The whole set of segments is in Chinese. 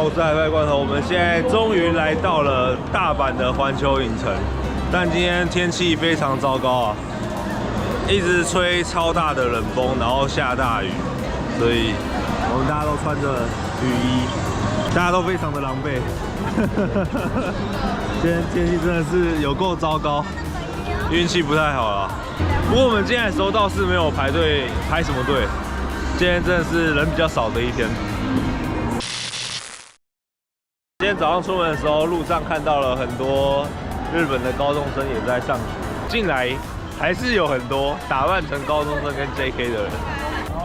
我是海派罐头。我们现在终于来到了大阪的环球影城，但今天天气非常糟糕啊，一直吹超大的冷风，然后下大雨，所以我们大家都穿着雨衣，大家都非常的狼狈。今天天气真的是有够糟糕，运气不太好啦。不过我们进来的时候倒是没有排队排什么队，今天真的是人比较少的一天。今天早上出门的时候，路上看到了很多日本的高中生也在上学，进来还是有很多打扮成高中生跟 JK 的人。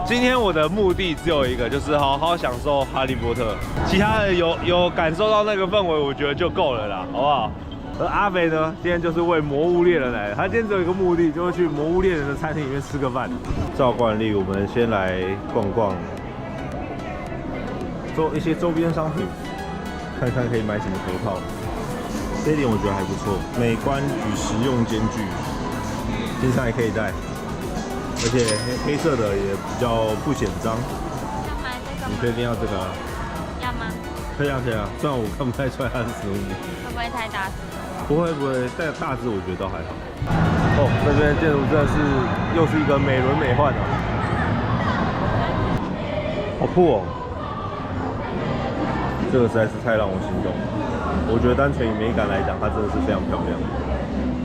今天我的目的只有一个，就是好好享受哈利波特，其他的有感受到那个氛围，我觉得就够了啦，好不好？而阿北呢，今天就是为魔物猎人来的，他今天只有一个目的，就是去魔物猎人的餐厅里面吃个饭。照惯例，我们先来逛逛，一些周边商品。看看可以买什么头套，这一点我觉得还不错，美观与实用兼具，平常也可以戴，而且黑色的也比较不显脏。要买这个吗？你确定要这个啊？要吗？可以啊，可以啊，虽然我看不太出来它是什么东西。会不会太大只？不会，但大只我觉得倒还好。哦，这边建筑真的是又是一个美轮美奂啊，好酷哦！这个实在是太让我心动了。我觉得单纯以美感来讲，它真的是非常漂亮。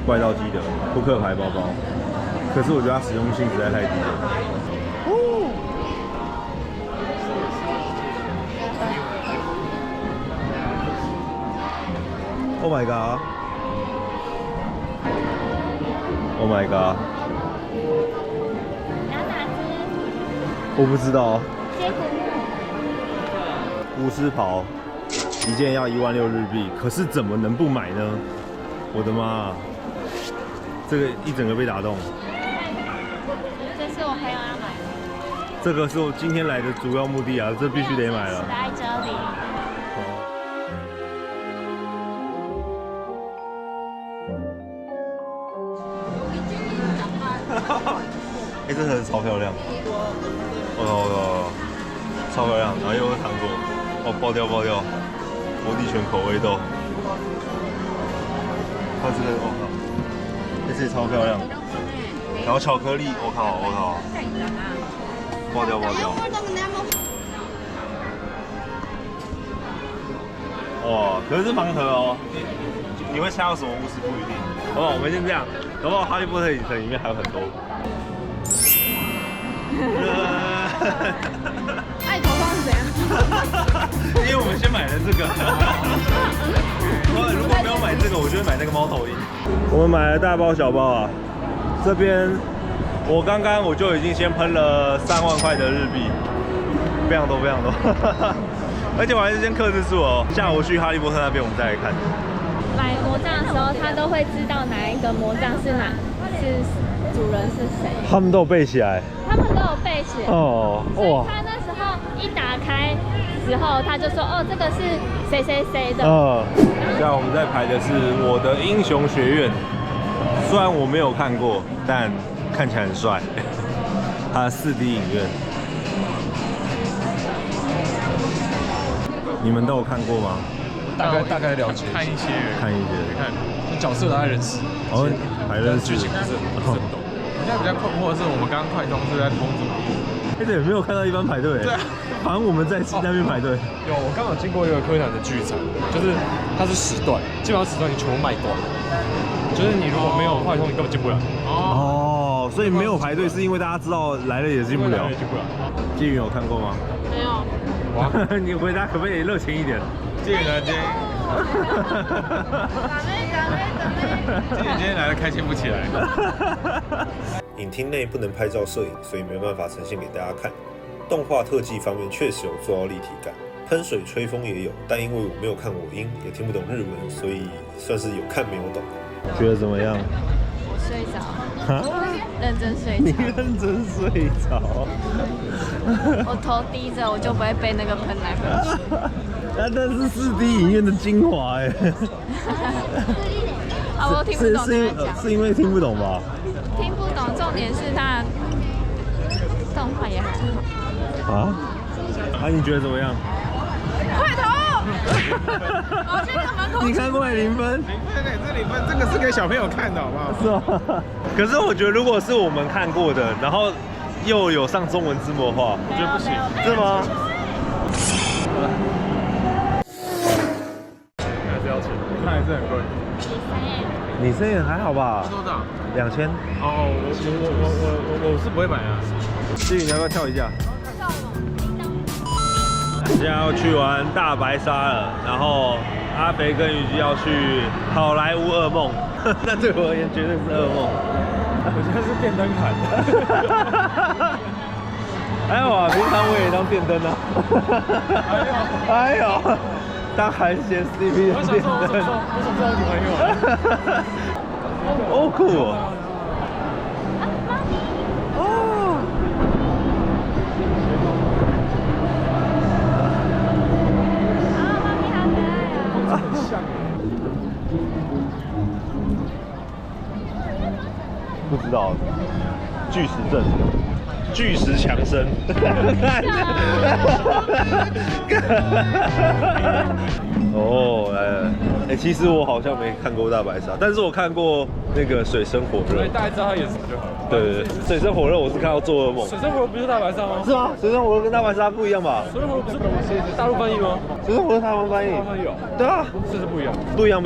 怪盗基德扑克牌包包，可是我觉得它实用性实在太低了。Oh my god! Oh my god! 要哪只？我不知道。接骨巫师袍一件要16000日币，可是怎么能不买呢？我的妈啊！这个一整个被打动。这是我朋友要买的。这个是我今天来的主要目的啊，这必须得买了。在这里。哎，这真的超漂亮！超漂亮，然后又有糖果，哦，爆掉！火地犬口味豆，它这个，我靠，这次超漂亮。然后巧克力，我靠，爆掉！哇，可是盲盒哦，你会猜到什么巫师不一定，好不好？我们先这样，搞不好哈利波特影城里面还有很多。爱头发是怎样？因为我们先买了这个，如果没有买这个，我就会买那个猫头鹰。我们买了大包小包啊，这边我刚刚就已经先喷了3万块的日币，非常多。而且我还是先克制住哦，下午去哈利波特那边我们再来看。买魔杖的时候，他都会知道哪一个魔杖是主人是谁。他们都有背起来。他们都有背起来。哦，哇！他那时候一打开之后，他就说：“哦，这个是谁的。”现在我们在排的是我的英雄学院，虽然我没有看过，但看起来很帅。它的4D 影院，你们都有看过吗？大概了解，看一些，就角色大概认识，还认识，剧情不是很懂。我现在比较困惑的是，我们刚刚快通是在通什么？对，没有看到一般排队。对啊，反正我们在那边排队。有，我刚好经过一个柯南的剧场，就是它是时段，基本上时段你全部卖光，就是你如果没有快通，你根本进不了。哦，所以没有排队是因为大家知道来了也进不了。金鱼有看过吗？没有。哇，你回答可不可以热情一点？今天来的开心不起来。影厅内不能拍照摄影，所以没办法呈现给大家看。动画特技方面确实有做到立体感，喷水吹风也有，但因为我没有看我音，也听不懂日文，所以算是有看没有懂。觉得怎么样？我睡着。认真睡着。你认真睡着？我头低着，我就不会被那个喷来喷去。但是4D 影院的精华哎。啊，我听不懂他讲。是因为听不懂吧？听不懂，重点是他动画也还好。啊？你觉得怎么样？快投！我去那个门口。你看过也0分？ 0分嘞，这0分，这个是给小朋友看的，好不好？是吗？可是我觉得如果是我们看过的，然后又有上中文字幕的话，我觉得不行，是吗？还是要钱，那还是很贵。你这也还好吧多少？2000。哦，我是不会买啊。志宇，你要不要跳一下？现在要去玩大白鲨了，然后阿肥跟雨姬要去好莱坞噩梦，那对我而言绝对是噩梦。我现在是电灯砍。还有啊，平常我也当电灯啊。还有，当韩贤 CP 的电灯。我想知道女朋友。哦，酷哦。哦。妈咪好可爱啊！很像。不知道，巨石阵，巨石强森。哦，来了，其实我好像没看过大白鲨，但是我看过那个水深火热。对，大概知道他演什么就好了。对，水深火热我是看到做噩梦。水深火热不是大白鲨吗？是吗？水深火热跟大白鲨不一样吧？水深火热不是大陆翻译吗？水深火热台湾翻译。台湾翻译有。对啊，这是不一样。不一样。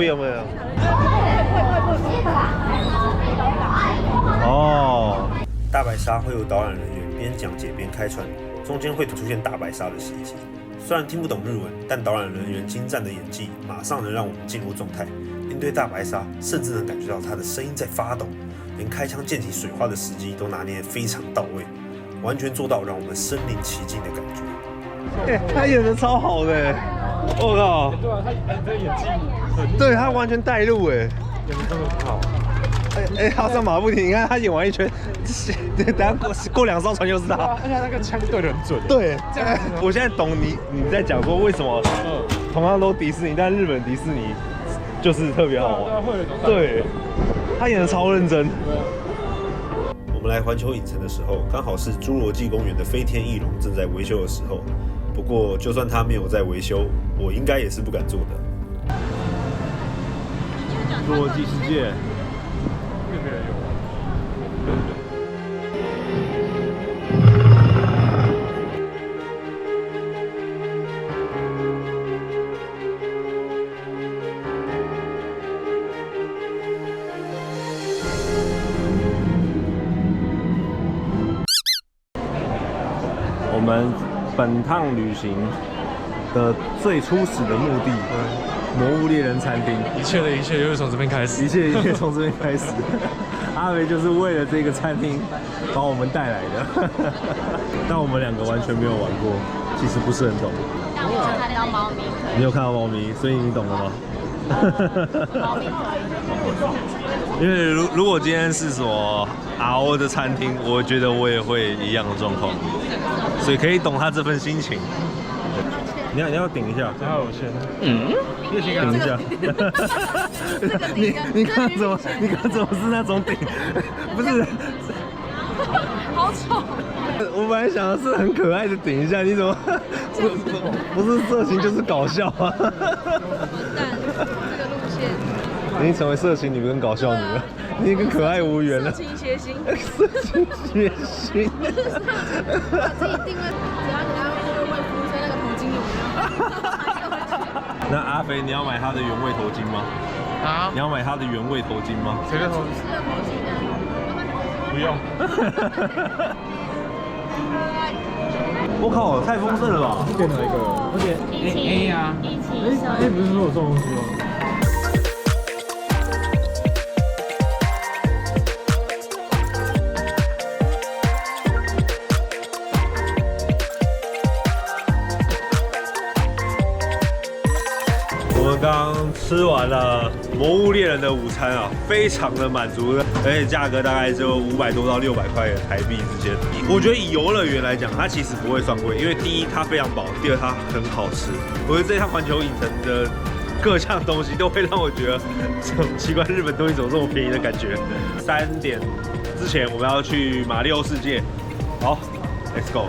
哦。大白鲨会有导览人员边讲解边开船，中间会出现大白鲨的袭击。虽然听不懂日文，但导览人员精湛的演技马上能让我们进入状态。面对大白鲨，甚至能感觉到它的声音在发抖，连开枪溅起水花的时机都拿捏得非常到位，完全做到让我们身临其境的感觉。他演的超好的，我靠！对啊，他这演技很，对他完全带入哎，演的真的很好。他上马不停，你看他演完一圈，等下过2艘船又是他。而且他那个枪对得很准。对，我现在懂你在讲说为什么同样都迪士尼，但日本迪士尼就是特别好玩。对，他演的超认真。我们来环球影城的时候，刚好是侏罗纪公园的飞天翼龙正在维修的时候。不过，就算它没有在维修，我应该也是不敢坐的。侏罗纪世界。没有人有。我们本趟旅行的最初始的目的，魔物猎人餐厅。一切的一切就是从这边开始。一切从这边开始。阿维就是为了这个餐厅把我们带来的，但我们2个完全没有玩过，其实不是很懂。但我有看到猫咪。你有看到猫咪，所以你懂了吗？猫咪可以。因为如果今天是什么 RO 的餐厅，我觉得我也会一样的状况，所以可以懂他这份心情。你要顶一下，还有先，顶一下。你刚刚怎么是那种顶？不是，好丑。我本来想的是很可爱的顶一下，你怎么不是色情就是搞笑啊？完蛋，这个路线。你已经成为色情女跟搞笑女了，你已经跟可爱无缘了。色情谐星。色情谐星。把自己定位，只要你要为服务生那个头巾有没有？那阿肥，你要买他的原味头巾吗？啊？你要买他的原味头巾吗？谁的头？不用。我靠，太丰盛了吧！点哪一个？而且一起呀，一起收。不是说有这种东西吗？我们刚吃完了魔物猎人的午餐啊，非常的满足，而且价格大概就500多到600块台币之间。我觉得以游乐园来讲，它其实不会算贵，因为第一它非常饱，第二它很好吃。我觉得这趟环球影城的各项东西都会让我觉得，这种奇怪日本东西怎么这么便宜的感觉。3点之前我们要去马里奥世界，好 ，Let's go。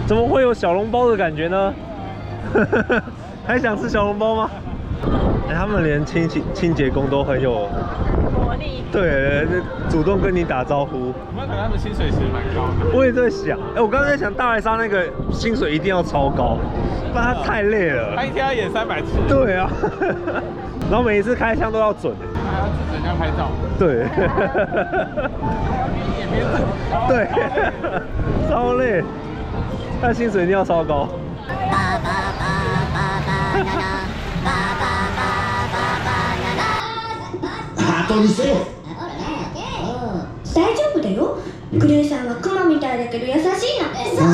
怎么会有小笼包的感觉呢？还想吃小笼包吗？哎，他们连清洁工都很有活力。对，主动跟你打招呼。我们可能他们薪水其实蛮高的。我也在想，哎，我刚才在想大白鲨那个薪水一定要超高，不然他太累了。他一天要演300次。对啊，然后每一次开枪都要准。还要指着人家拍照。对。对，超累，他薪水一定要超高。大丈夫だよ。クレイさんはクマみたいだけど優しいな。そう、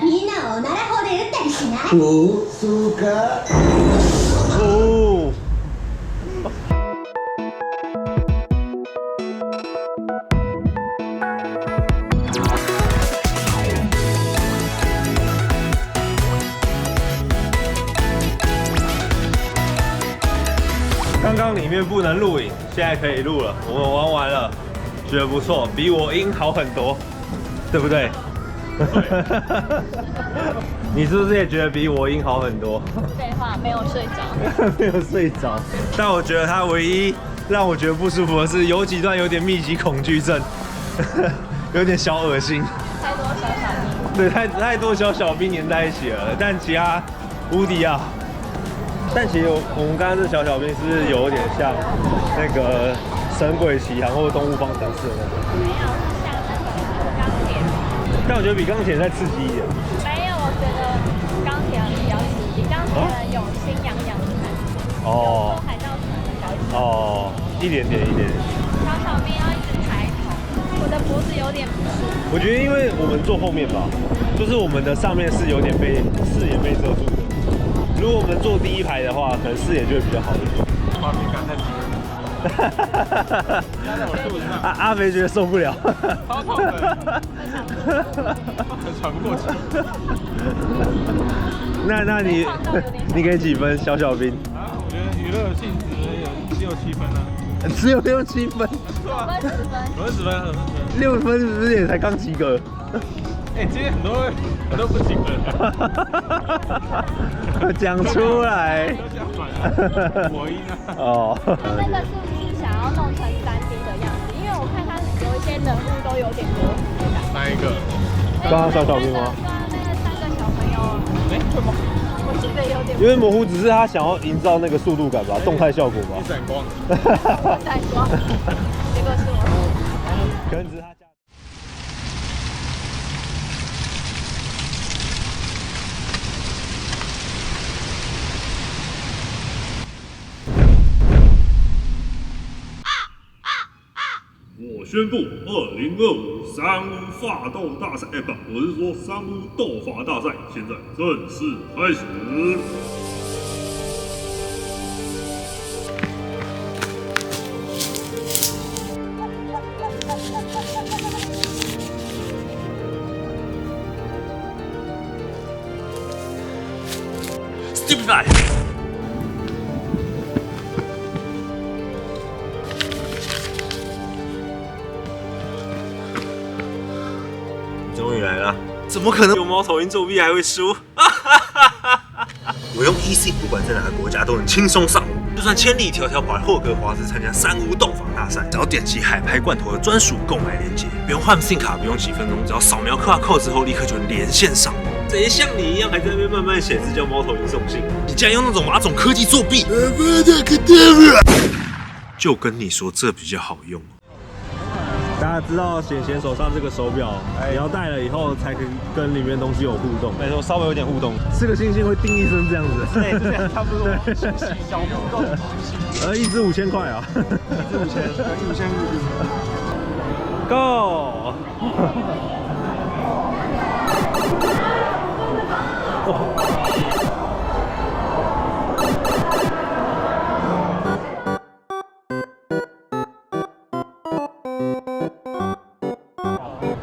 みんなをおなら砲で撃ったりしない？お、そうか。哦。刚刚里面不能录影，现在可以录了。我们玩完了，觉得不错，比我音好很多，对不对？你是不是也觉得比我音好很多？废话，没有睡着。没有睡着。但我觉得他唯一让我觉得不舒服的是，有几段有点密集恐惧症，有点小恶心。太多小小兵。对，太多小兵粘在一起了，但其他无敌啊。但其实我们刚刚这小兵是不是有点像那个《神鬼奇航》或者《动物方程式》的那种？没有，是像那个钢铁。但我觉得比钢铁再刺激一点。没有，我觉得钢铁人比较刺激，钢铁人有心痒痒的感觉。哦。海盗船的小小。哦，一点点。小兵要一直抬头，我的脖子有点不舒服。我觉得因为我们坐后面吧，就是我们的上面是有点被视野被遮住的。如果我们坐第一排的话，可能视野就会比较好一点。画面感太低了。压在我肚子上。阿肥觉得受不了。超痛的。很喘不过气。那你给几分？小兵？啊，我觉得娱乐性质有6、7分啊。只有6、7分。9分10分。我是10分，6分是不是也才刚及格？哎，今天很多不及格。讲出来。都讲反了，我音啊。哦。那个是不是想要弄成3D 的样子？因为我看它有一些人物都有点模糊感。哪一个？刚刚小兵吗？那个3个小朋友。哎，会吗？我记得有点。因为模糊只是他想要营造那个速度感吧，动态效果吧。一闪光。闪光。结果是我。可能只是他家。我宣布，2025三巫发斗大赛，不，我是说三巫斗法大赛，现在正式开始。Stupefy。终于来了！怎么可能有猫头鹰作弊还会输？我用 EC， 不管在哪个国家都能轻松上路，就算千里迢迢跑来霍格华兹参加三巫斗法大赛，只要点击海牌罐头的专属购买链接，不用换 SIM 卡，不用几分钟，只要扫描 QR code 之后，立刻就能连线上网。这些像你一样还在那边慢慢写字叫猫头鹰送信，你竟然用那种马种科技作弊，就跟你说这比较好用。大家知道显手上这个手表，你要戴了以后才可以跟里面东西有互动。没错，稍微有点互动。吃个星星会叮一声这样子。对，就这样差不多。小互动。一只5000块啊。一只5000，一5000日币。Go。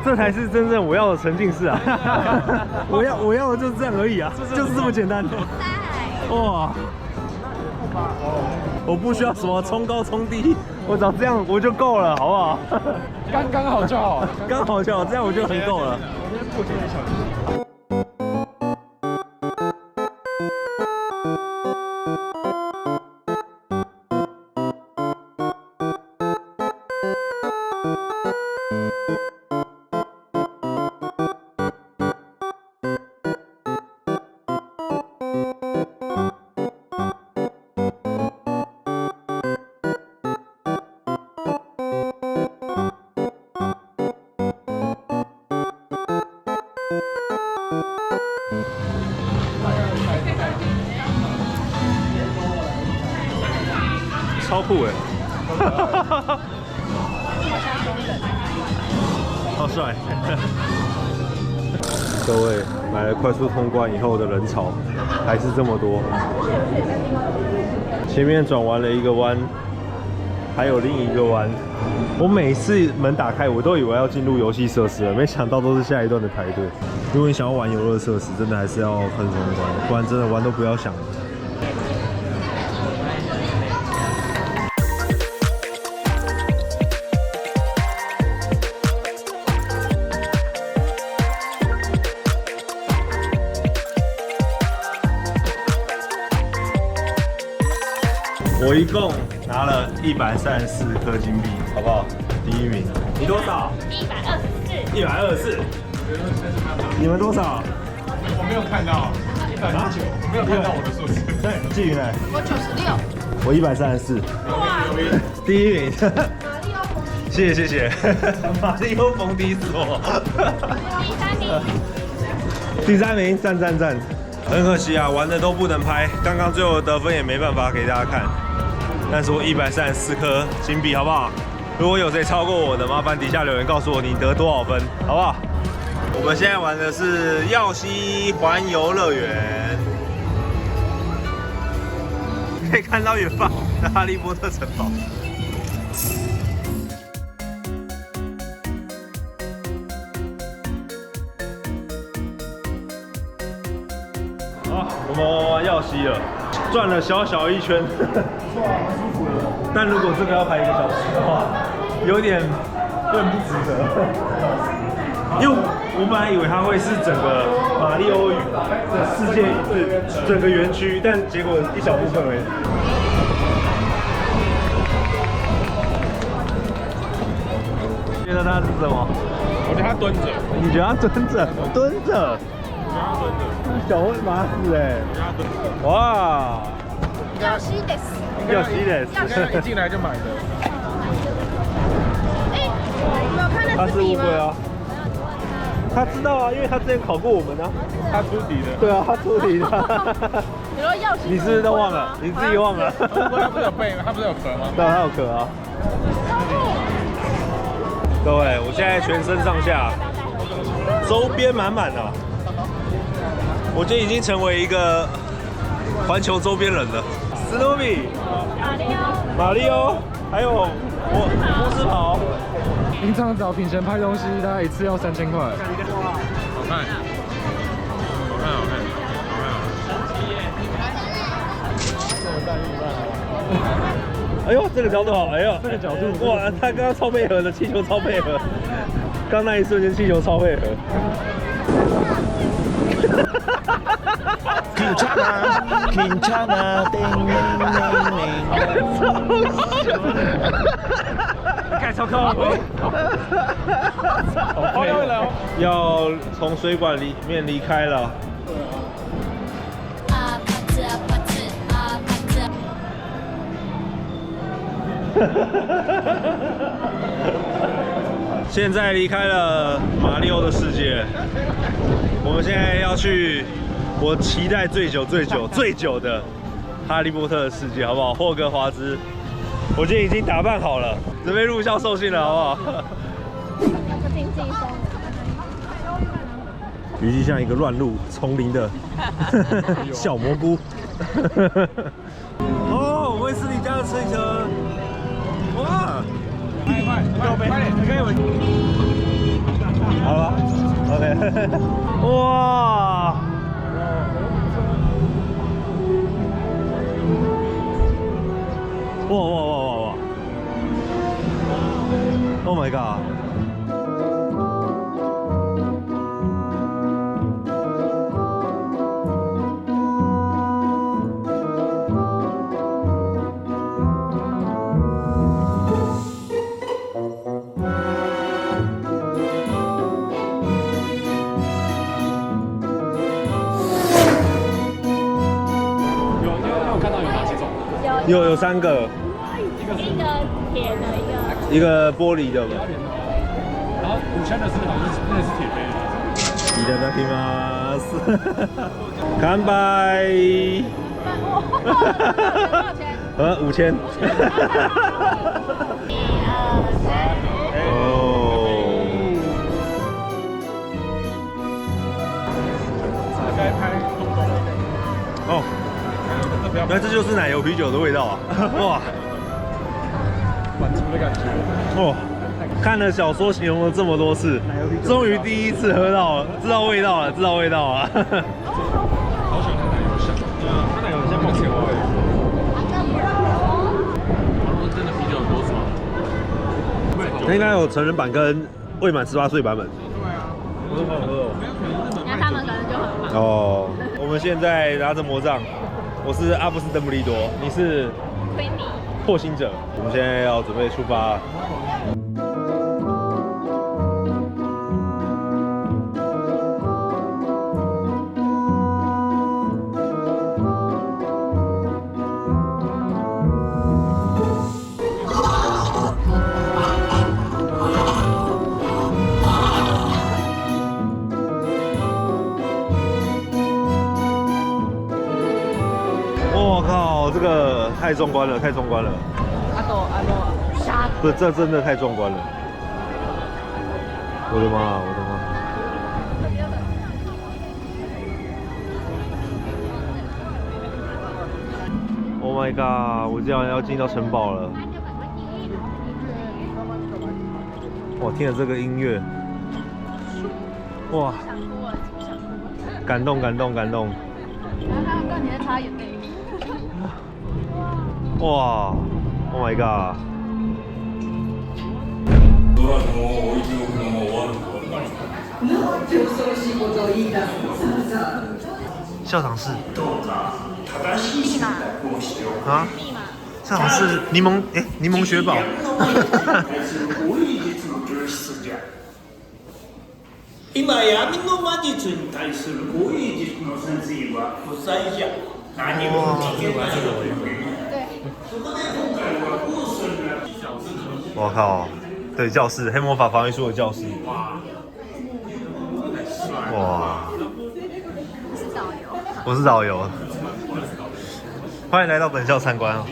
这才是真正我要的沉浸式啊！我要的就是这样而已啊，就是这么简单。哇！我不需要什么冲高冲低，我只要这样我就够了，好不好？刚刚好就好，刚好就好，这样我就很够了。我先破解一下。超酷哎！好帅！各位，买了快速通关以后的人潮还是这么多。前面转完了一个弯，还有另一个弯。我每次门打开，我都以为要进入游戏设施了，没想到都是下一段的排队。如果你想要玩游乐设施，真的还是要快速通关，不然真的玩都不要想了。我一共拿了134颗金币，好不好？第1名，你多少？124。你们多少？我没有看到139，没有看到我的数字。对，季云呢？我96。我134。第1名。谢谢。马里奥冯迪索。第3名，赞。很可惜啊，玩的都不能拍，刚刚最后的得分也没办法给大家看。但是我134颗金币，好不好？如果有谁超过我的，麻烦底下留言告诉我你得多少分，好不好？我们现在玩的是耀西环游乐园，可以看到远方的哈利波特城堡。好，我们玩完耀西了，转了小一圈。但如果这个要排1个小时的话，有点不值得。因为我本来以为它会是整个马里奥的世界是整个园区，但结果一小部分而已。觉得它是什么？我觉得他蹲着。你觉得它蹲着？小马子哎！哇！耀西です。应该一进来就买的。哎，有没有看他是那支笔吗？乌龟啊，他知道啊，因为他之前考过我们啊。他出题的。对啊，他出题的。你说耀西？你是不是都忘了？你自己忘了？他不是有背吗？他不是有壳吗？对啊，他有壳啊。各位，我现在全身上下周边满满啊，我觉得已经成为一个环球周边人了。史努比、马里奥，还有巫师袍。平常找品神拍东西，大概一次要3000块。好看。哎呦，这个角度好！哎呦，这个角度哇，他刚刚超配合的，气球超配合。刚那一瞬间，气球超配合。Quintana， 叮铃铃铃。盖超靠谱。好漂亮！要从水管里面离开了。现在离开了马里奥的世界，我们现在要去我期待最久的哈利波特的世界，好不好？霍格华兹，我今天已经打扮好了，准备入校受训了，好不好？经济风。语气像一个乱入丛林的小蘑菇。哦，威斯利家的车车，哇！快点，你可以稳。好了 ，OK。哇！哇 ！Oh my god！有3个，一个铁的，一个玻璃的嘛。然后5圈的是好像那是铁杯的。いただきます。乾杯。多少钱？ 5000。哦。哦，原来这就是奶油啤酒的味道啊！哇，满足的感觉。哇，看了小说形容了这么多次，终于第一次喝到了，知道味道了，知道味道了。好喜欢它奶油香，它奶油很像梦甜味。真的啤酒有多爽？它应该有成人版跟未满18岁版本。对啊，我都好喝哦。那他们可能就很忙。哦，我们现在拿着魔杖，我是阿布斯邓布利多，你是推你。破心者。我们现在要准备出发了。我靠，这个太壮观了，太壮观了！不是，这真的太壮观了！我的妈，我的妈！Oh my god！ 我这样要进到城堡了。哇，听着这个音乐，哇，感动，感动，感动！你在擦眼泪。哇 ！Oh my god！ 校长室。啊？校长室柠檬柠檬雪宝。今闇の魔術に対するご英術の先生は不在じゃ何も聞けないのよ。そこで今回はコースに我靠！对，教室黑魔法防御术的教室。哇！我是导游。欢迎来到本校参观哦。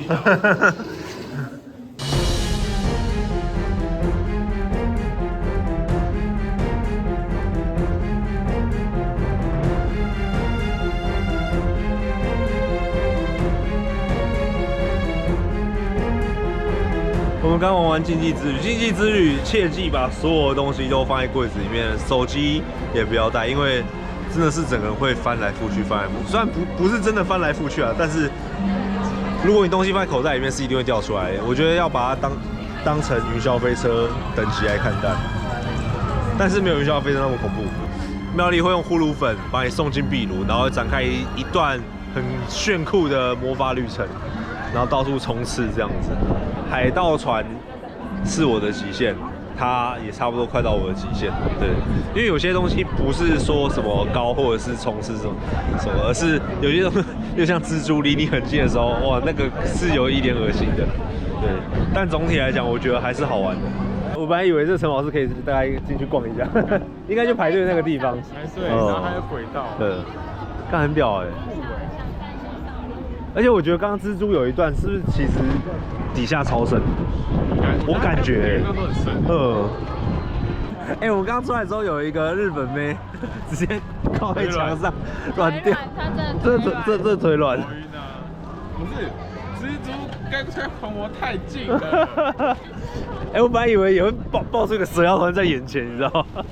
我们刚玩完竞技之旅，竞技之旅切记把所有的东西都放在柜子里面，手机也不要带，因为真的是整个人会翻来覆去，翻来覆去。虽然不是真的翻来覆去啊，但是如果你东西放在口袋里面，是一定会掉出来的。我觉得要把它当成云霄飞车等级来看待，但是没有云霄飞车那么恐怖。妙丽会用呼噜粉把你送进壁炉，然后展开一段很炫酷的魔法旅程，然后到处冲刺这样子。海盗船是我的极限，它也差不多快到我的极限。对，因为有些东西不是说什么高或者是冲刺什么，而是有些东西就像蜘蛛离你很近的时候，哇，那个是有一点恶心的。对，但总体来讲，我觉得还是好玩的。我本来以为这城堡是可以大概进去逛一下，应该就排队那个地方。对，然后还有轨道。对，看很屌哎。而且我觉得刚刚蜘蛛有一段是不是其实底下超深？我感觉，我们刚出来之后有一个日本妹直接靠在墙上软掉，这腿软。不是，蜘蛛该离我太近了。我本来以为也会爆出一个蛇妖团在眼前，你知道吗？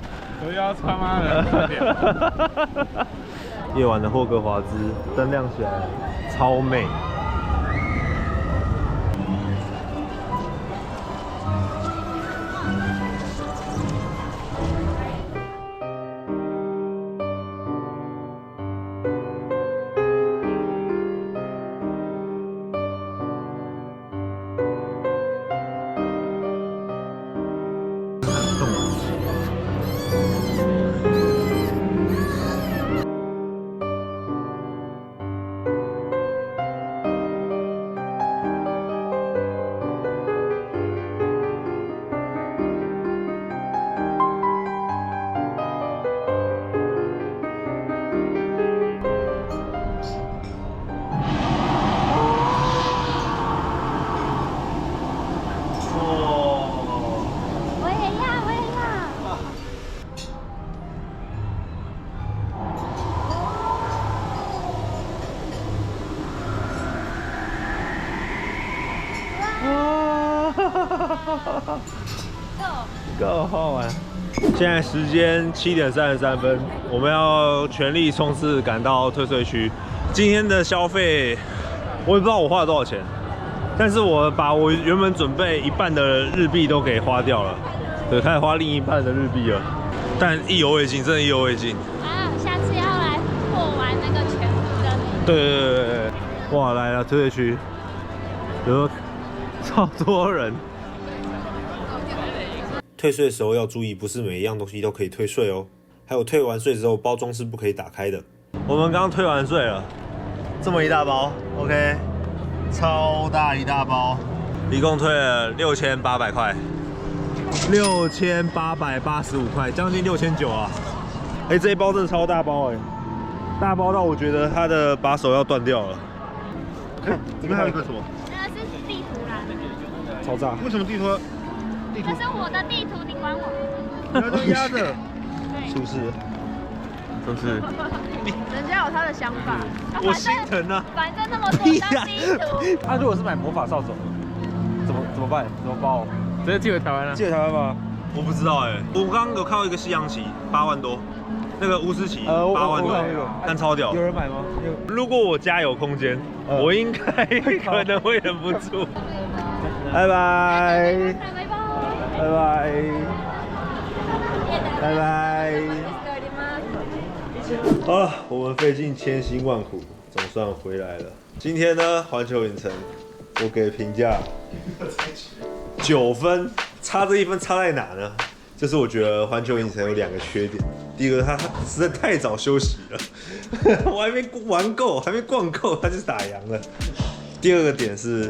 蛇妖他妈的！夜晚的霍格华兹灯亮起来了，超美。够好玩。现在时间7点33分，我们要全力冲刺赶到退税区。今天的消费，我也不知道我花了多少钱，但是我把我原本准备一半的日币都给花掉了，对，开始花另一半的日币了。但意犹未尽，真的意犹未尽。啊，下次要来破完那个全部的。对，哇，来了退税区，有超多人。退税的时候要注意，不是每一样东西都可以退税哦。还有退完税之后，包装是不可以打开的。我们刚退完税了，这么一大包 ，OK， 超大一大包，一共退了6800块，6885块，将近6900啊！哎，这一包真的超大包哎，大包到我觉得它的把手要断掉了。哎，这边还有一个什么？那是地图啦。超炸！为什么地图？这是我的地图，你管我？你要这样压着，对，是不是？是不是？人家有他的想法。我心疼啊！反正那么多张地图。他如果是买魔法扫帚，怎么办？怎么包？直接寄回台湾啊？寄回台湾吗？我不知道哎，我刚刚有看到一个西洋旗，8万多，那个乌斯旗8万多，但超屌。有人买吗？如果我家有空间，我应该可能会忍不住。拜拜，拜拜，拜拜。啊，我们费尽千辛万苦，总算回来了。今天呢，环球影城，我给评价9分，差这1分差在哪呢？就是我觉得环球影城有2个缺点。第一个，它实在太早休息了，我还没玩够，还没逛够，它就打烊了。第二个点是，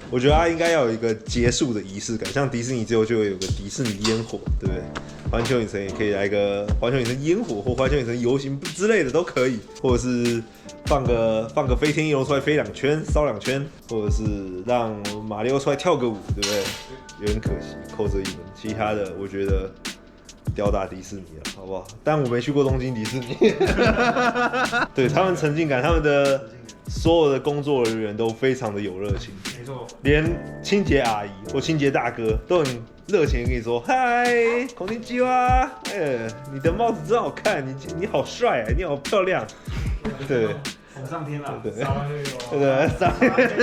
我觉得它应该要有一个结束的仪式感，像迪士尼最后就会有个迪士尼烟火，对不对？环球影城也可以来个环球影城烟火或环球影城游行之类的都可以，或者是放个飞天翼龙出来飞2圈，烧2圈，或者是让马里奥出来跳个舞，对不对？有点可惜，扣这1分。其他的我觉得吊打迪士尼了，好不好？但我没去过东京迪士尼，对他们沉浸感，他们的所有的工作人员都非常的有热情，没错，连清洁阿姨或清洁大哥都很热情地跟你说：“嗨，孔尼基哇，你的帽子真好看，你好帅啊，你好漂亮。”对。红上天了，对，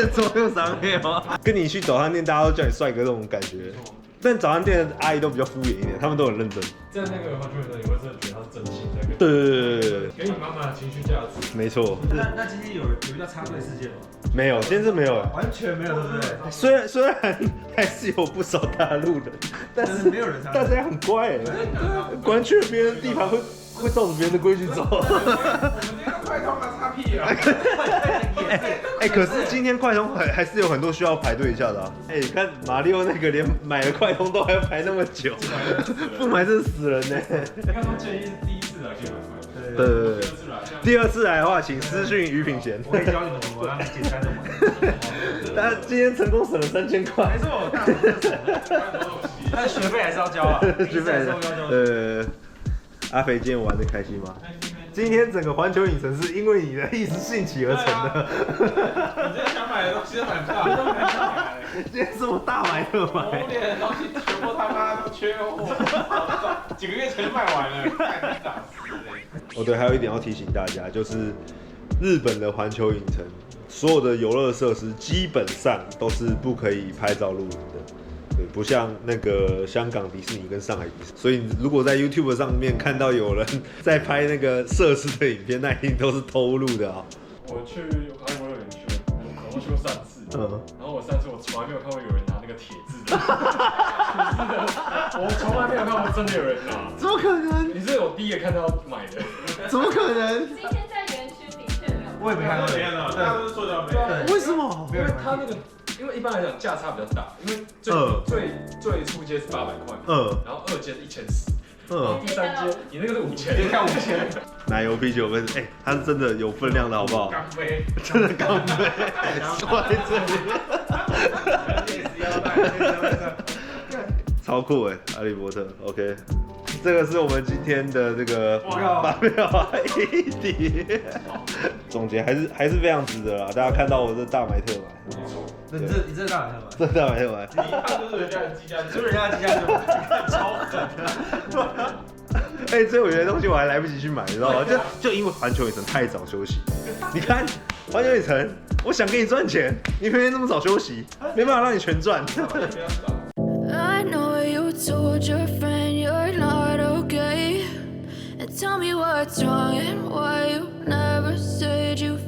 左右上黑哦。跟你去早餐店，大家都叫你帅哥这种感觉，但早餐店的阿姨都比较敷衍一点，他们都很认真。在那个环球影城，你会真的觉得他是真心在跟。对，给你满满的情绪价值。没错。那今天有遇到插队事件吗？没有，今天是没有，完全没有，对不对？虽然还是有不少大陆人，但是没有人插大家很乖管去了别人的地盘会照着别人的规矩走。我们今天快通了，擦屁啊！可是今天快通还是有很多需要排队一下的啊。你看马里奥那个连买了快通都还要排那么久，不买真是死人呢。你看他建议是第1次来可以买快通，对，第2次来的话，请私讯于品贤。我可以教你们怎么让简单的玩。但今天成功省了3000块。没错，但是学费还是要交啊，学费还是要交。阿肥今天玩得开心吗？今天整个环球影城是因为你的一时兴起而成的。你今天想买的东西都很大，都没想买。今天这么大买特买，我脸的东西全部他妈都缺货，几个月前就卖完了，太打死了。对，还有一点要提醒大家，就是日本的环球影城所有的游乐设施基本上都是不可以拍照录影的。对，不像那个香港迪士尼跟上海迪士尼，所以如果在 YouTube 上面看到有人在拍那个设施的影片，那一定都是偷录的啊。我去韩国乐园去，我去过3次，然后我3次我从来没有看过有人拿那个铁质的，我从来没有看过真的有人拿，怎么可能？你是我第一个看到买的，怎么可能？今天在园区的确没有，我也没看到，大家都是塑胶杯。为什么？因为他那个。因为一般来讲价差比较大，因为最初阶是800块嘛，然后2阶是1040，然后第3阶你那个是5000，你看5000。奶油啤酒跟它是真的有分量的好不好？钢杯，真的钢杯，挂在这里，超酷哈利波特 ，OK。这个是我们今天的这个发表议题，总结还是非常值得啦，大家看到我这大买特买。你这大买特买，这大买特买。你一看就是人家的机架，就是人家的机架就超狠。哎，所以我觉得东西我还来不及去买，你知道吗？就因为环球影城太早休息。你看环球影城，我想给你赚钱，你偏偏那么早休息，没办法让你全赚。I know you told your friend you're not okay. And tell me what's wrong and why you never said you